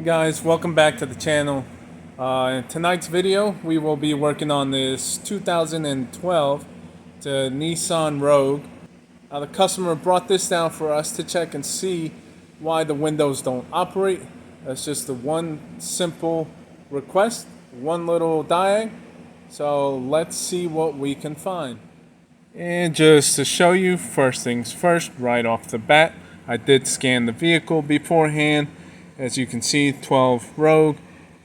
Hey guys, welcome back to the channel. In tonight's video, we will be working on this 2012 Nissan Rogue. The customer brought this down for us to check and see why the windows don't operate. That's just the one simple request, one little Diag. So let's see what we can find. And just to show you, first things first, right off the bat, I did scan the vehicle beforehand. As you can see, 12 Rogue,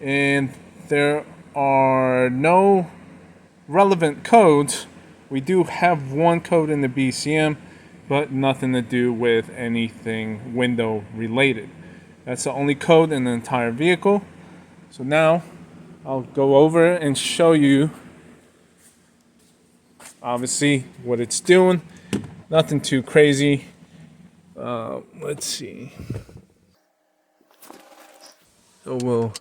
and there are no relevant codes. We do have one code in the BCM, but nothing to do with anything window related. That's the only code in the entire vehicle. So now I'll go over and show you obviously what it's doing. Nothing too crazy. Let's see. So we'll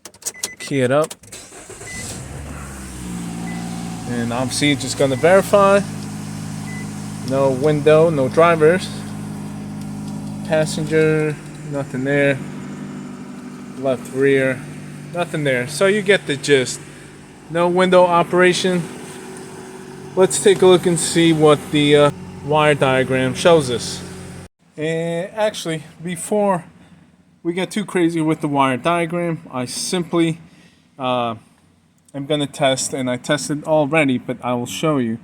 key it up. And obviously just gonna verify. No window, no drivers. Passenger, nothing there. Left rear, nothing there. So you get the gist. No window operation. Let's take a look and see what the wire diagram shows us. And actually, before we get too crazy with the wire diagram, I simply am going to test, and I tested already, but I will show you.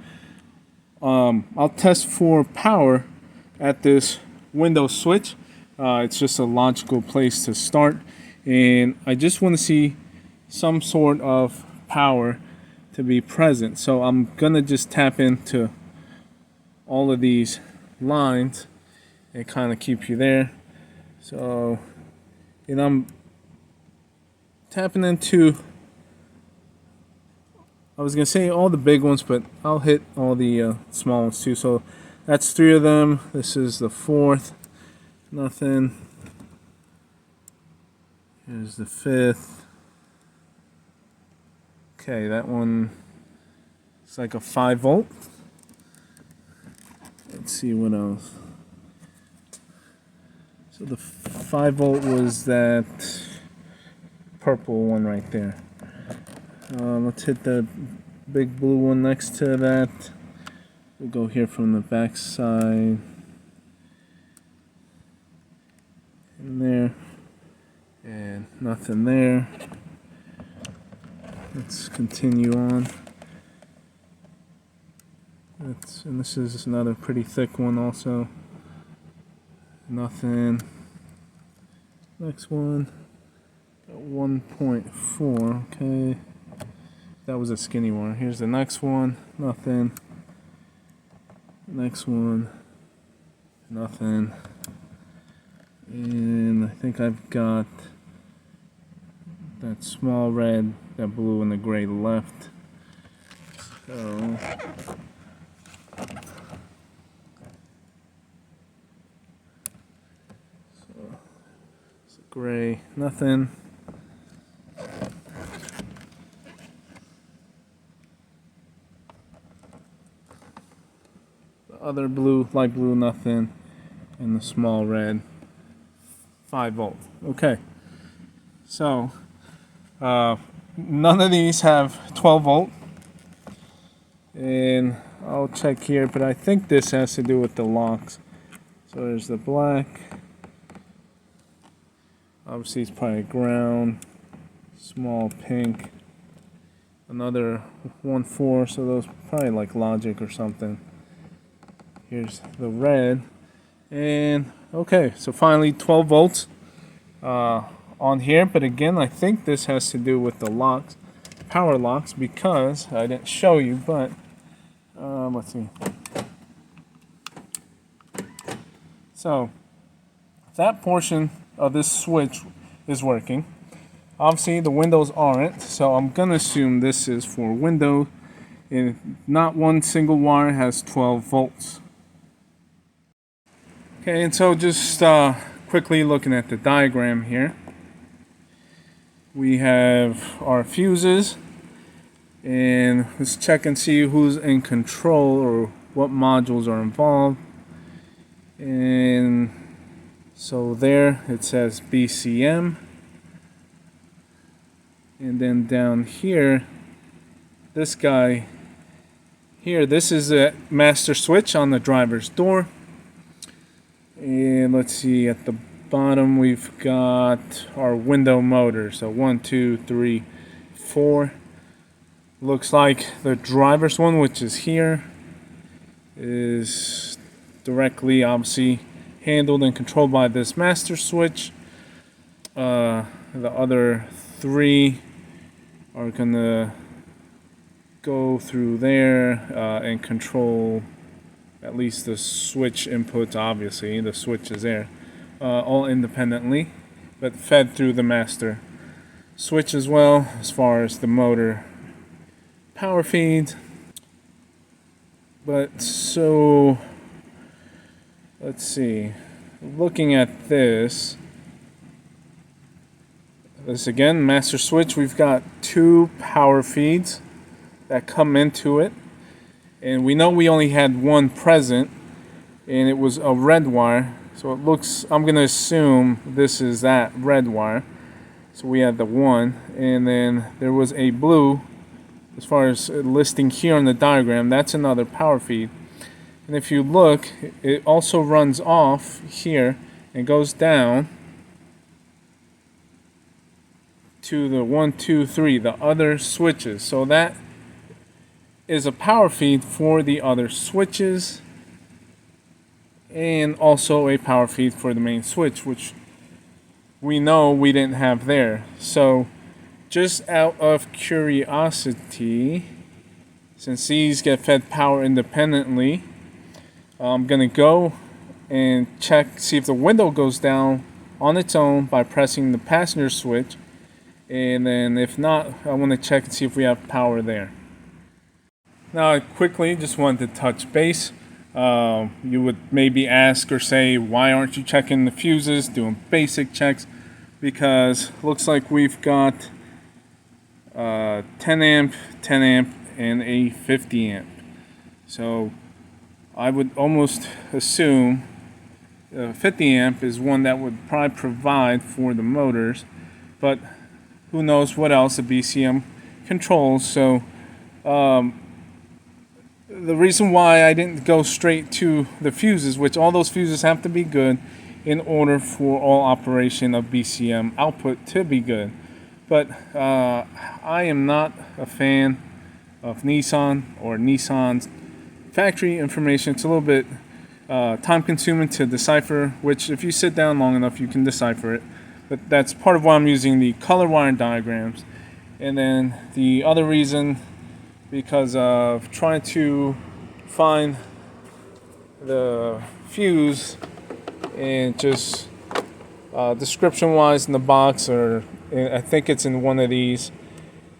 I'll test for power at this window switch. It's just a logical place to start, and I just want to see some sort of power to be present. So I'm gonna just tap into all of these lines and kind of keep you there. So, and I'm tapping into, I was gonna say all the big ones, but I'll hit all the small ones too. So that's 3 of them. This is the 4th. Nothing. Here's the 5th. Okay, that one is like a 5 volt. Let's see what else. So the 5 volt was that purple one right there. Let's hit the big blue one next to that. We'll go here from the back side. In there. And nothing there. Let's continue on. And this is another pretty thick one also. Nothing. Next one. 1.4. Okay. That was a skinny one. Here's the next one. Nothing. Next one. Nothing. And I think I've got that small red, that blue, and the gray left. So it's gray, nothing. The other blue, light blue, nothing, and the small red, 5 volt. Okay, so none of these have 12 volt, and I'll check here, but I think this has to do with the locks. So there's the black, obviously it's probably ground, small pink, another 1.4, so those probably like logic or something. Here's the red, and okay, so finally 12 volts on here, but again I think this has to do with the locks, power locks, because I didn't show you, but let's see. So that portion of this switch is working. Obviously the windows aren't, so I'm gonna assume this is for window, and not one single wire has 12 volts. Okay, and so just quickly looking at the diagram here, we have our fuses, and let's check and see who's in control or what modules are involved. And so there it says BCM, And then down here, this guy here, this is a master switch on the driver's door. And let's see, at the bottom we've got our window motor. So 1, 2, 3, 4. Looks like the driver's one, which is here, is directly obviously handled and controlled by this master switch. The other 3 are gonna go through there and control at least the switch inputs. Obviously the switch is there, all independently, but fed through the master switch as well, as far as the motor power feeds. But so let's see, looking at this again, master switch, we've got 2 power feeds that come into it, and we know we only had 1 present, and it was a red wire, so it looks, I'm gonna assume this is that red wire. So we had the 1, and then there was a blue, as far as listing here on the diagram, that's another power feed. And if you look, it also runs off here and goes down to the 1, 2, 3, the other switches. So that is a power feed for the other switches, and also a power feed for the main switch, which we know we didn't have there. So just out of curiosity, since these get fed power independently, I'm gonna go and check, see if the window goes down on its own by pressing the passenger switch, and then if not, I want to check and see if we have power there. Now I quickly just wanted to touch base. You would maybe ask or say, why aren't you checking the fuses, doing basic checks? Because looks like we've got 10 amp, 10 amp, and a 50 amp. So I would almost assume 50 amp is one that would probably provide for the motors, but who knows what else the BCM controls. So the reason why I didn't go straight to the fuses, which all those fuses have to be good in order for all operation of BCM output to be good. But I am not a fan of Nissan or Nissan's factory information. It's a little bit time consuming to decipher, which if you sit down long enough you can decipher it. But that's part of why I'm using the color wiring diagrams. And then the other reason, because of trying to find the fuse and just description wise in the box, or I think it's in one of these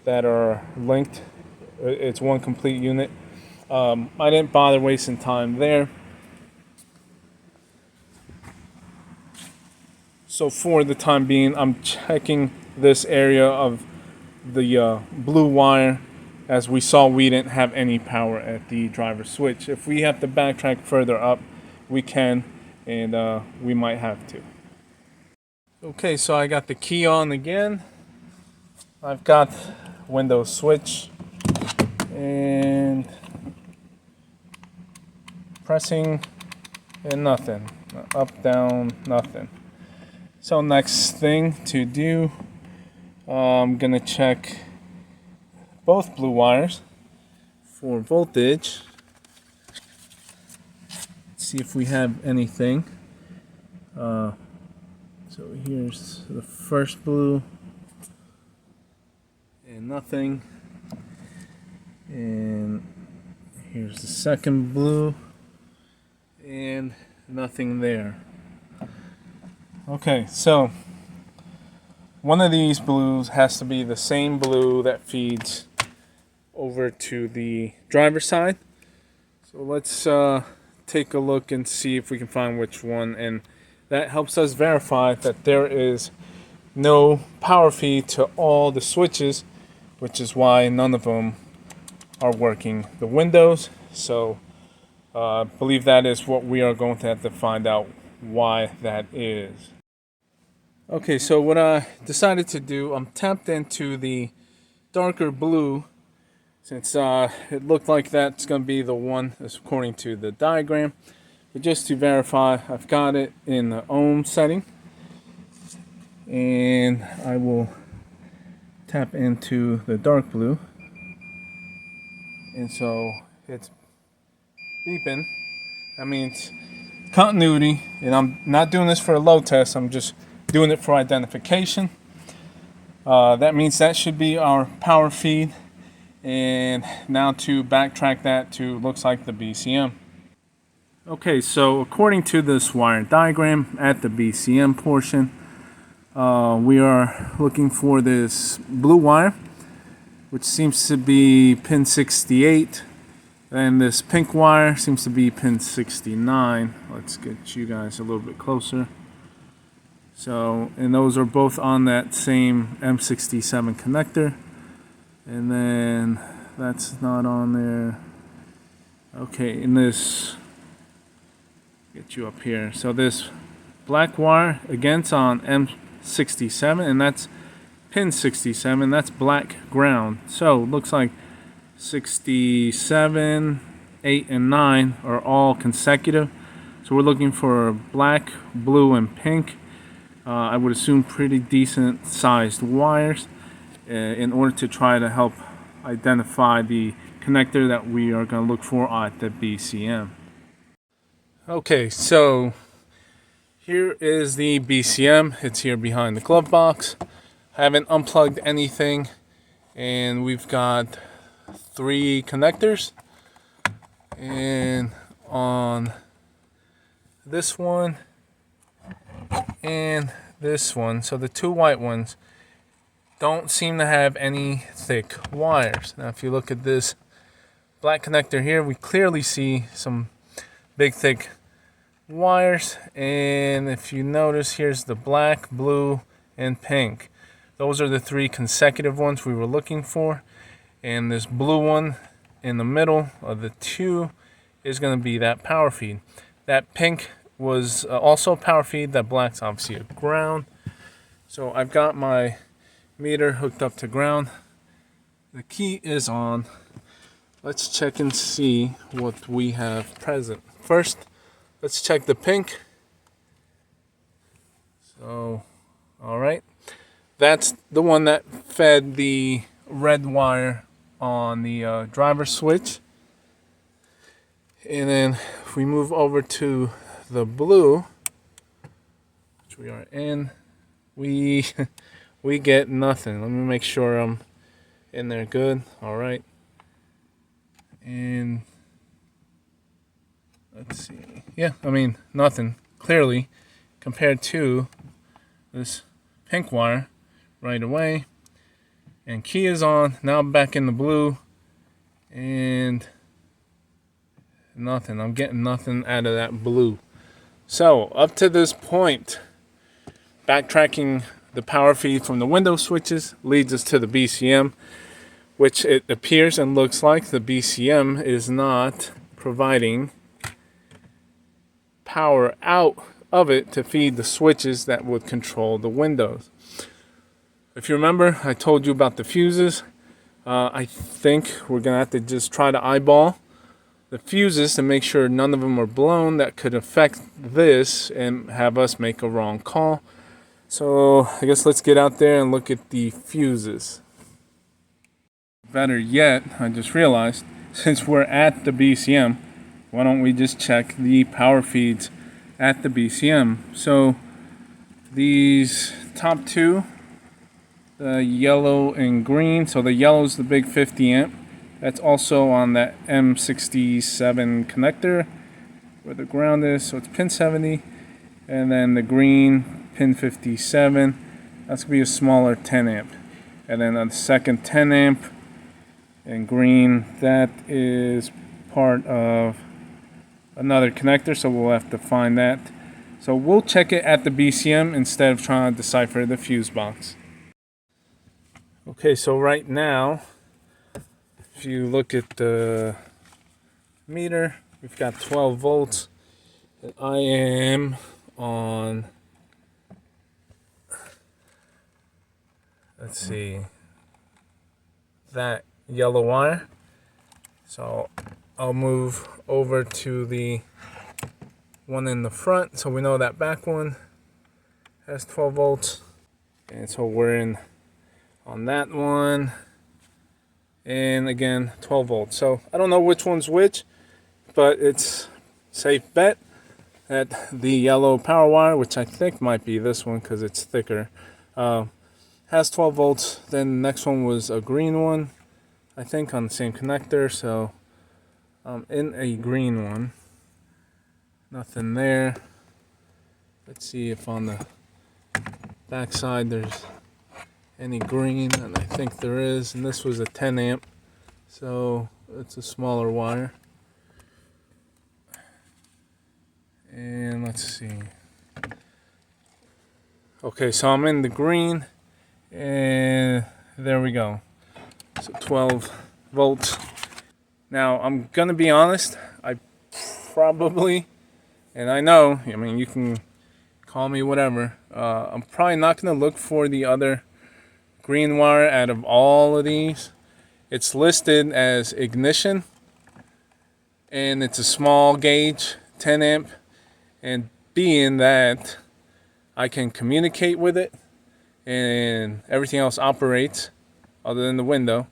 that are linked, it's one complete unit. I didn't bother wasting time there. So for the time being, I'm checking this area of the blue wire. As we saw, we didn't have any power at the driver switch. If we have to backtrack further up, we can, and we might have to. Okay, so I got the key on again. I've got window switch, and pressing, and nothing. Up, down, nothing. So next thing to do, I'm gonna check both blue wires for voltage. See if we have anything. So here's the first blue, and nothing. And here's the second blue, and nothing there. Okay, so one of these blues has to be the same blue that feeds over to the driver's side. So let's take a look and see if we can find which one, and that helps us verify that there is no power feed to all the switches, which is why none of them are working the windows. So I believe that is what we are going to have to find out why that is. Okay, so what I decided to do, I'm tapped into the darker blue since it looked like that's going to be the one according to the diagram. But just to verify, I've got it in the ohm setting. And I will tap into the dark blue. And so it's beeping. That means continuity. And I'm not doing this for a load test, I'm just doing it for identification. That means that should be our power feed. And now to backtrack that to looks like the BCM. Okay, so according to this wire diagram at the BCM portion, we are looking for this blue wire, which seems to be pin 68, and this pink wire seems to be pin 69. Let's get you guys a little bit closer. So, and those are both on that same M67 connector. And then that's not on there. Okay, and this, get you up here. So this black wire, again, it's on M67, and that's pin 67. That's black ground. So looks like 67, 8, and 9 are all consecutive. So we're looking for black, blue, and pink. I would assume pretty decent sized wires in order to try to help identify the connector that we are going to look for at the BCM. Okay, so here is the BCM. It's here behind the glove box. I haven't unplugged anything, and we've got 3 connectors. And on this one and this one, so the 2 white ones don't seem to have any thick wires. Now if you look at this black connector here, we clearly see some big thick wires, and if you notice, here's the black, blue, and pink. Those are the 3 consecutive ones we were looking for, and this blue one in the middle of the 2 is going to be that power feed. That pink was also a power feed. That black's obviously a ground. So I've got my meter hooked up to ground. The key is on. Let's check and see what we have present. First, let's check the pink. So, all right. That's the one that fed the red wire on the driver switch. And then if we move over to the blue, which we are in, we get nothing. Let me make sure I'm in there good. All right. And let's see. Yeah, I mean, nothing clearly compared to this pink wire right away. And key is on. Now I'm back in the blue, and nothing. I'm getting nothing out of that blue. So up to this point, backtracking the power feed from the window switches leads us to the BCM, which it appears and looks like the BCM is not providing power out of it to feed the switches that would control the windows. If you remember, I told you about the fuses. I think we're going to have to just try to eyeball the fuses to make sure none of them are blown. That could affect this and have us make a wrong call. So I guess let's get out there and look at the fuses. Better yet, I just realized, since we're at the BCM, why don't we just check the power feeds at the BCM? So these top 2, the yellow and green. So the yellow is the big 50 amp. That's also on that M67 connector where the ground is. So it's pin 70. And then the green, pin 57. That's going to be a smaller 10 amp. And then on the second 10 amp and green, that is part of another connector. So we'll have to find that. So we'll check it at the BCM instead of trying to decipher the fuse box. Okay, so right now, if you look at the meter, we've got 12 volts. And I am on let's see, that yellow wire. So I'll move over to the one in the front, so we know that back one has 12 volts. And so we're in on that one, and again 12 volts. So I don't know which one's which, but it's safe bet that the yellow power wire, which I think might be this one because it's thicker, has 12 volts. Then the next one was a green one, I think, on the same connector. So I'm in a green one. Nothing there. Let's see if on the back side there's any green, and I think there is. And this was a 10 amp, so it's a smaller wire. And let's see. Okay, so I'm in the green, and there we go. So 12 volts. Now, I'm gonna be honest, I probably, and I know, I mean, you can call me whatever, I'm probably not gonna look for the other green wire out of all of these. It's listed as ignition, and it's a small gauge, 10 amp, and being that I can communicate with it and everything else operates other than the window,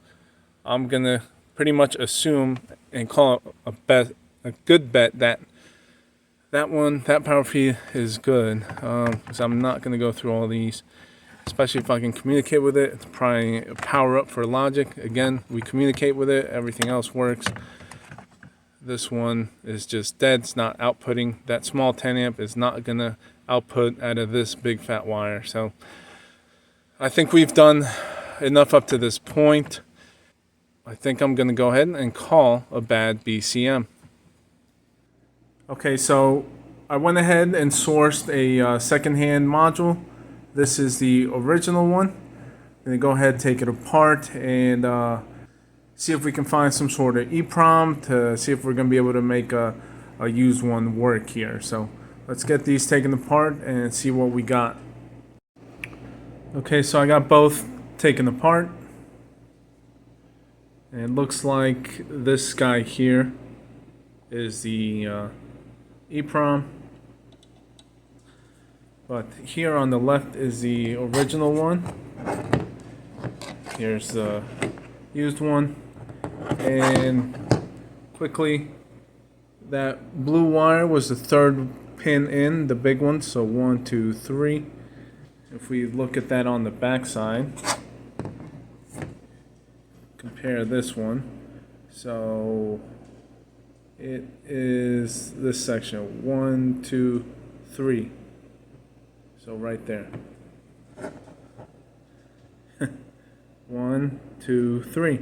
I'm gonna pretty much assume and call it a good bet that that power feed is good, because I'm not gonna go through all these, especially if I can communicate with it. It's probably a power up for logic. Again, we communicate with it, everything else works. This one is just dead. It's not outputting. That small 10 amp is not gonna output out of this big fat wire. So I think we've done enough up to this point. I think I'm gonna go ahead and call a bad BCM. Okay, so I went ahead and sourced a secondhand module. This is the original one. I'm gonna go ahead, take it apart, and see if we can find some sort of EPROM to see if we're gonna be able to make a used one work here. So let's get these taken apart and see what we got. Okay, so I got both taken apart. And it looks like this guy here is the EPROM. But here on the left is the original one. Here's the used one. And quickly, that blue wire was the third pin in, the big one. So 1, 2, 3. If we look at that on the back side, compare this one. So it is this section, 1, 2, 3. So right there. 1, 2, 3.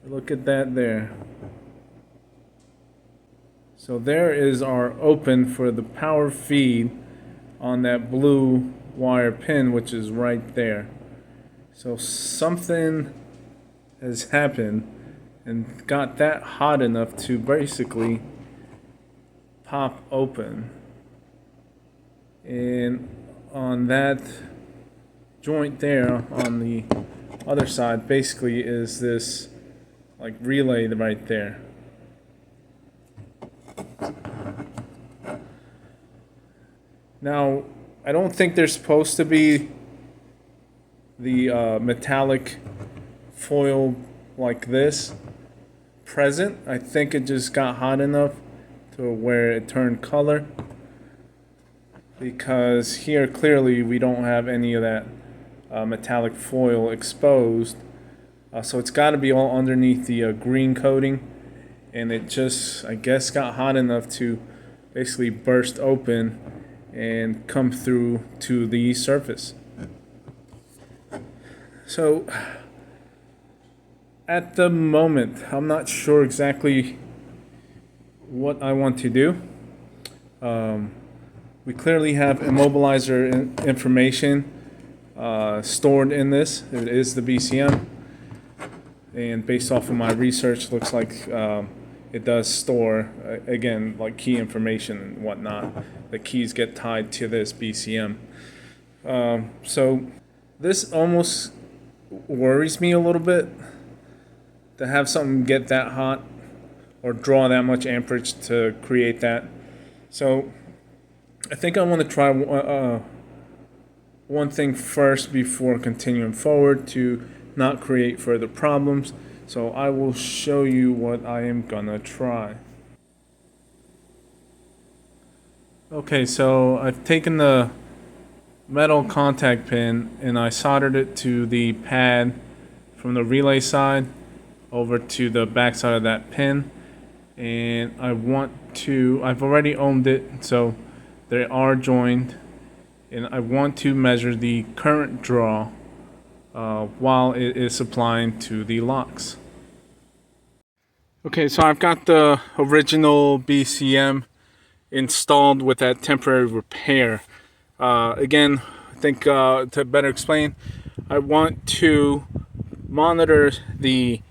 Look at that there. So there is our open for the power feed on that blue wire pin, which is right there. So something has happened and got that hot enough to basically pop open. And on that joint there on the other side basically is this like relay right there. Now, I don't think there's supposed to be the metallic foil like this present. I think it just got hot enough to where it turned color, because here clearly we don't have any of that metallic foil exposed. So it's got to be all underneath the green coating, and it just, I guess, got hot enough to basically burst open and come through to the surface. So at the moment, I'm not sure exactly what I want to do. We clearly have immobilizer information stored in this. It is the BCM. And based off of my research, looks like it does store, again, like key information and whatnot. The keys get tied to this BCM. So this almost worries me a little bit to have something get that hot or draw that much amperage to create that. So I think I want to try one thing first before continuing forward to not create further problems. So I will show you what I am gonna try. Okay, so I've taken the metal contact pin and I soldered it to the pad from the relay side over to the back side of that pin, and I've already ohmed it, so they are joined, and I want to measure the current draw while it is supplying to the locks. Okay, so I've got the original BCM installed with that temporary repair. Again, I think to better explain, I want to monitor the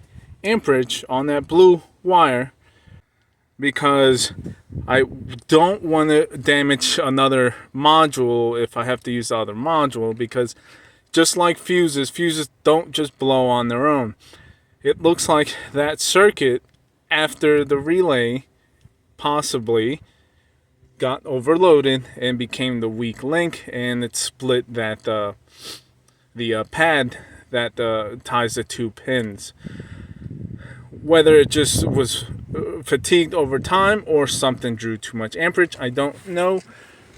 amperage on that blue wire because I don't want to damage another module if I have to use the other module, because just like fuses don't just blow on their own. It looks like that circuit after the relay possibly got overloaded and became the weak link, and it split that the pad that ties the two pins. Whether it just was fatigued over time or something drew too much amperage, I don't know.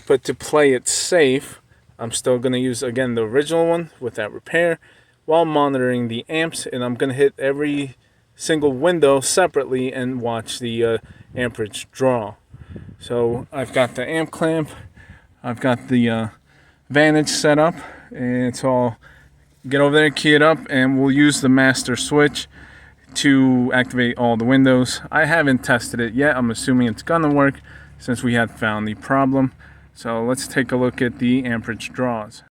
But to play it safe, I'm still going to use, again, the original one with that repair while monitoring the amps, and I'm going to hit every single window separately and watch the amperage draw. So I've got the amp clamp, I've got the Vantage set up, and so I'll get over there, key it up, and we'll use the master switch to activate all the windows. I haven't tested it yet. I'm assuming it's gonna work since we had found the problem. So let's take a look at the amperage draws.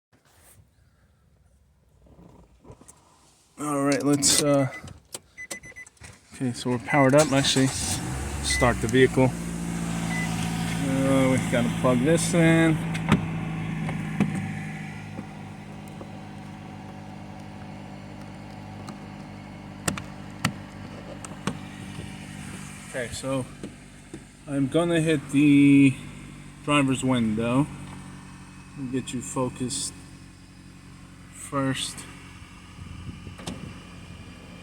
All right, let's okay, so we're powered up. Actually, start the vehicle. We gotta plug this in. Okay, so I'm gonna hit the driver's window and get you focused first.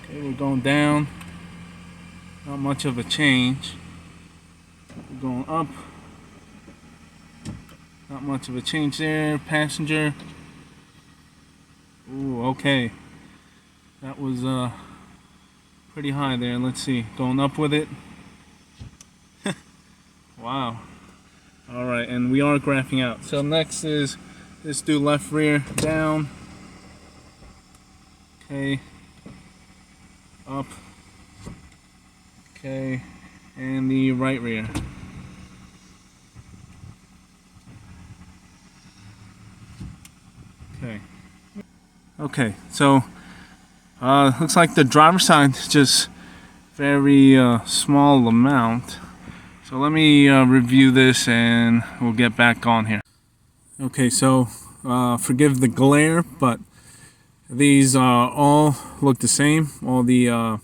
Okay, we're going down. Not much of a change. We're going up. Not much of a change there. Passenger. Ooh, okay. That was pretty high there. Let's see. Going up with it. Wow. Alright, and we are graphing out. So next is, let's do left rear down. Okay. Up. Okay. And the right rear. Okay. Okay, so looks like the driver's side is just very small amount. So let me review this and we'll get back on here. Okay, so forgive the glare, but these all look the same. All the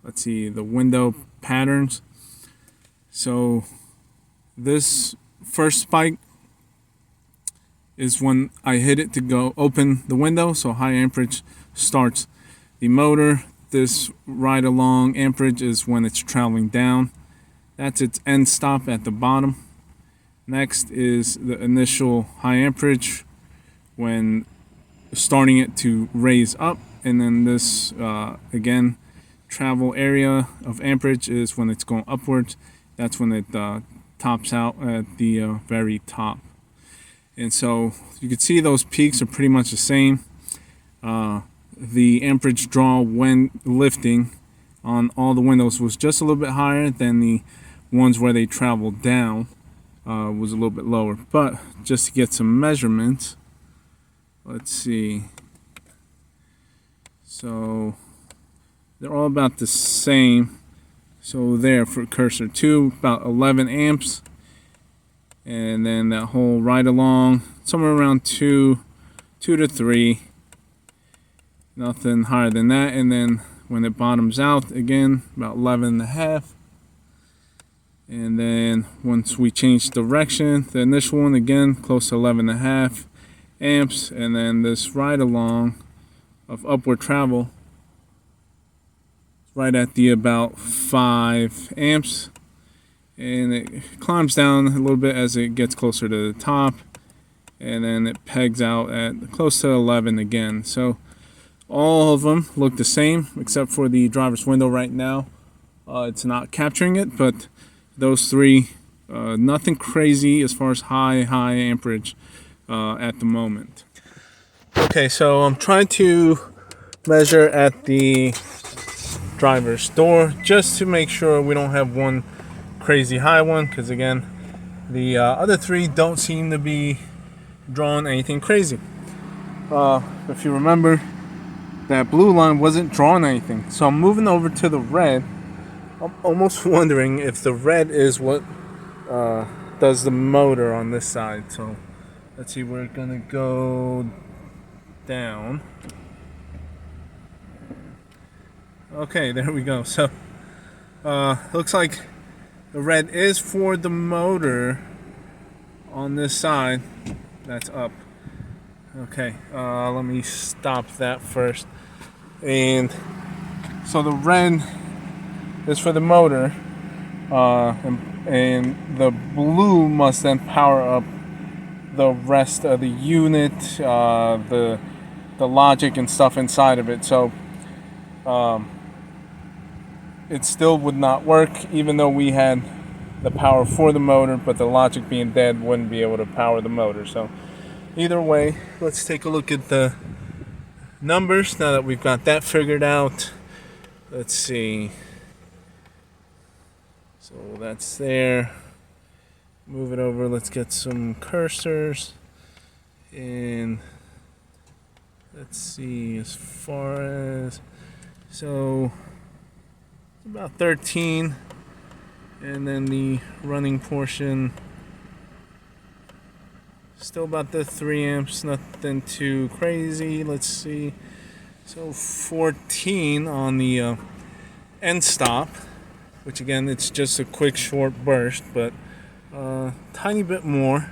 let's see, the window patterns. So this first spike is when I hit it to go open the window, so high amperage starts the motor. This ride along amperage is when it's traveling down. That's its end stop at the bottom. Next is the initial high amperage when starting it to raise up, and then this again, travel area of amperage is when it's going upwards. That's when it tops out at the very top. And so you can see those peaks are pretty much the same. The amperage draw when lifting on all the windows was just a little bit higher than the ones where they traveled down, was a little bit lower. But just to get some measurements, let's see. So they're all about the same. So there for cursor 2, about 11 amps. And then that whole ride along, somewhere around 2 to 3. Nothing higher than that. And then when it bottoms out again, about 11.5. And then once we change direction, the initial one again close to 11.5 amps, and then this ride along of upward travel right at the about 5 amps, and it climbs down a little bit as it gets closer to the top, and then it pegs out at close to 11 again. So all of them look the same except for the driver's window right now. It's not capturing it, but those three, nothing crazy as far as high amperage at the moment. Okay, so I'm trying to measure at the driver's door just to make sure we don't have one crazy high one, because again, the other three don't seem to be drawing anything crazy. If you remember, that blue line wasn't drawing anything, so I'm moving over to the red. I'm almost wondering if the red is what does the motor on this side. So let's see, we're gonna go down. Okay, there we go. So looks like the red is for the motor on this side. That's up. Okay, let me stop that first. And so the red is for the motor, and the blue must then power up the rest of the unit, the logic and stuff inside of it. So it still would not work even though we had the power for the motor, but the logic being dead wouldn't be able to power the motor. So either way, let's take a look at the numbers now that we've got that figured out. Let's see. So that's there. Move it over. Let's get some cursors. And let's see, as far as, so about 13. And then the running portion, still about the 3 amps, nothing too crazy. Let's see. So 14 on the end stop, which again, it's just a quick short burst, but tiny bit more.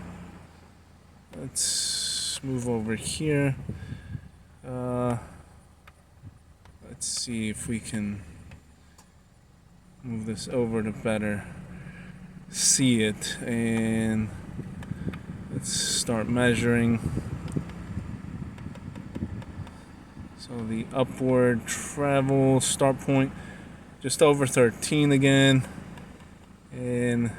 Let's move over here. Let's see if we can move this over to better see it, and let's start measuring. So the upward travel start point just over 13 again, and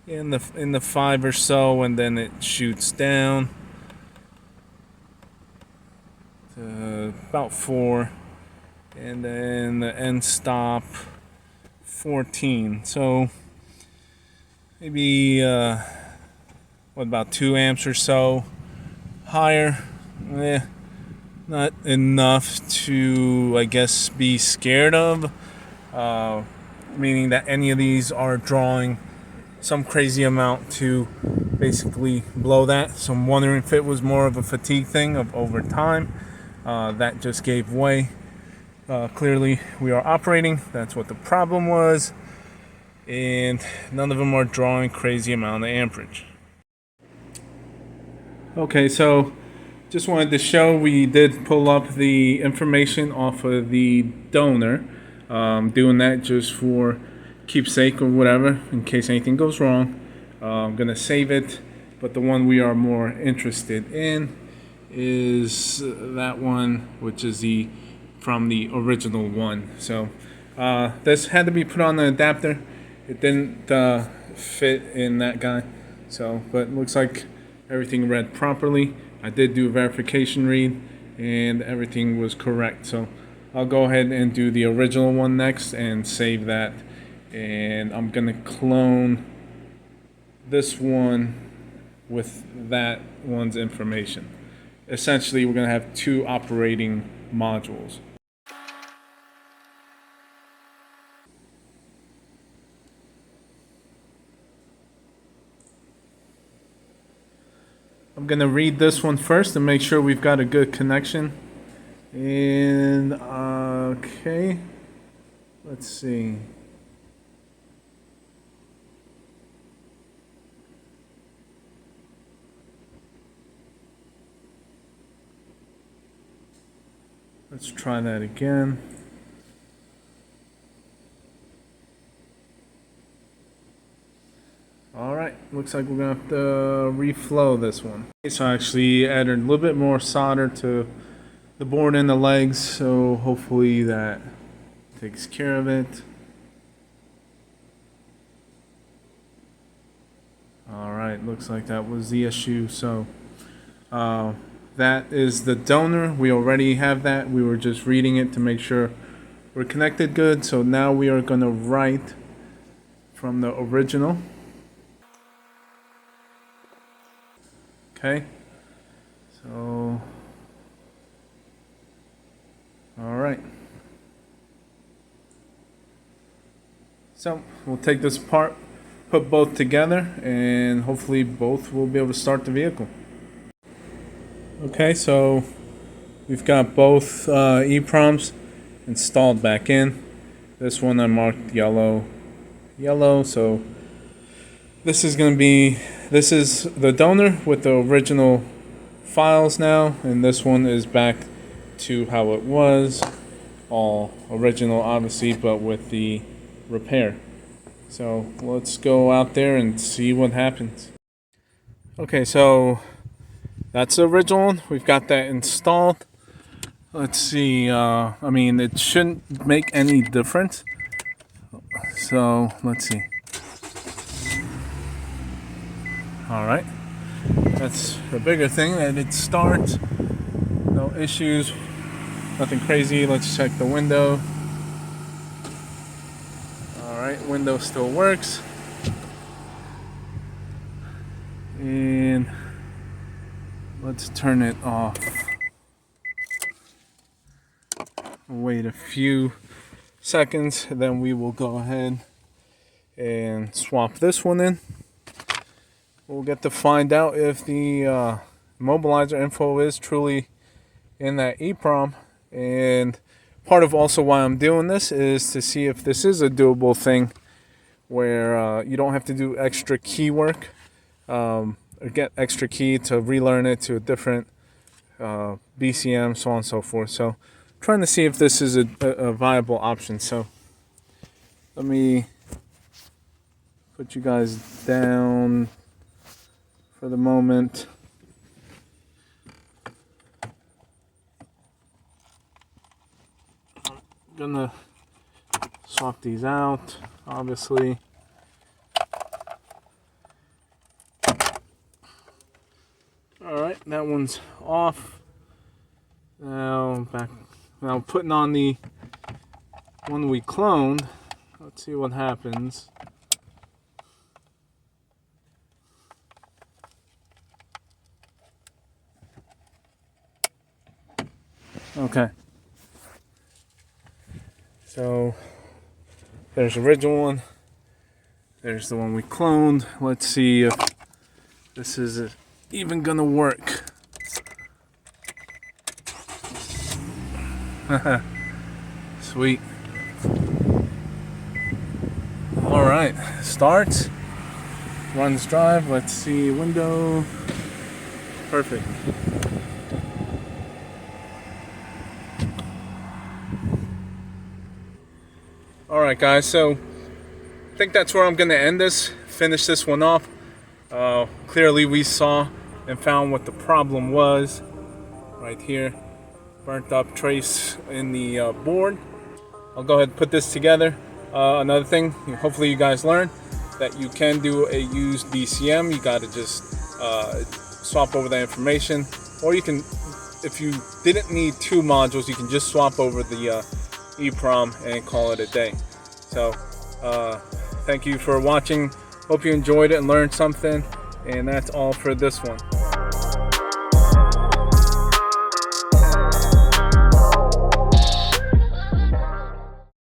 in the 5 or so, and then it shoots down to about 4, and then the end stop 14. So maybe what, about 2 amps or so higher. Not enough to, I guess, be scared of, meaning that any of these are drawing some crazy amount to basically blow that. So I'm wondering if it was more of a fatigue thing of over time that just gave way. Clearly we are operating, that's what the problem was, and none of them are drawing crazy amount of amperage. Okay, so just wanted to show we did pull up the information off of the donor. Doing that just for keepsake or whatever, in case anything goes wrong. I'm gonna save it, but the one we are more interested in is that one, which is the from the original one. So this had to be put on an adapter. It didn't fit in that guy. So, but it looks like everything read properly. I did do a verification read and everything was correct. So I'll go ahead and do the original one next and save that. And I'm gonna clone this one with that one's information. Essentially, we're gonna have 2 operating modules. I'm gonna read this one first and make sure we've got a good connection. And okay, let's see. Let's try that again. Alright, looks like we're gonna have to reflow this one. So I actually added a little bit more solder to the board and the legs, so hopefully that takes care of it. Alright, looks like that was the issue. So that is the donor. We already have that. We were just reading it to make sure we're connected good. So now we are going to write from the original. Okay. So, all right. So we'll take this apart, put both together, and hopefully both will be able to start the vehicle. Okay, so we've got both EPROMs installed back in. This one I marked yellow, so this is the donor with the original files now, and this one is back to how it was, all original obviously, but with the repair. So let's go out there and see what happens. Okay, so that's the original one. We've got that installed. Let's see, I mean, it shouldn't make any difference. So let's see. Alright, that's the bigger thing, that it starts. No issues, nothing crazy. Let's check the window. Alright, window still works. And let's turn it off. Wait a few seconds, then we will go ahead and swap this one in. We'll get to find out if the mobilizer info is truly in that EPROM. And part of also why I'm doing this is to see if this is a doable thing where you don't have to do extra key work or get extra key to relearn it to a different BCM, so on and so forth. So trying to see if this is a viable option. So let me put you guys down for the moment. I'm gonna swap these out, obviously. Alright, that one's off. Now putting on the one we cloned. Let's see what happens. Okay. So there's the original one. There's the one we cloned. Let's see if this is even gonna work. Sweet. Alright, starts, runs drive. Let's see, window. Perfect. Alright guys, so I think that's where I'm going to end this, finish this one off. Clearly we saw and found what the problem was right here. Burnt up trace in the board. I'll go ahead and put this together. Another thing, hopefully you guys learned that you can do a used BCM. You got to just swap over that information, or you can, if you didn't need two modules, you can just swap over the EPROM and call it a day. So thank you for watching. Hope you enjoyed it and learned something, and that's all for this one.